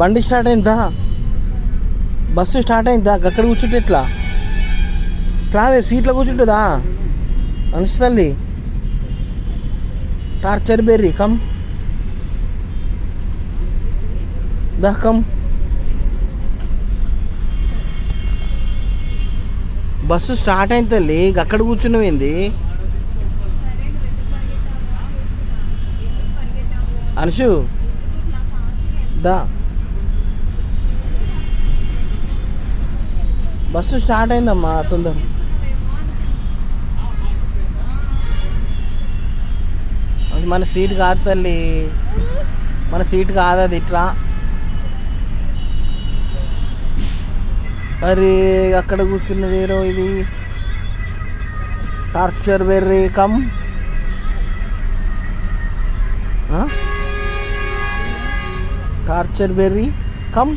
బండి స్టార్ట్ అయిందా? Bus start అయిందా? అక్కడ కూర్చుంటే ఎట్లా? ట్రావే సీట్లో కూర్చుంటుందా? అనుసు తల్లి, టార్చర్ బెర్రీ కమ్ దా కమ్. బస్సు స్టార్ట్ అయింది తల్లి, అక్కడ కూర్చున్నవేంది అనుషు? దా, బస్సు స్టార్ట్ అయిందమ్మా, తొందర. అది మన సీట్ కాదు తల్లి, మన సీట్ కాదు అది. ఇట్లా మరి అక్కడ కూర్చున్నది ఏరో ఇది. Torture berry come. Torture berry come.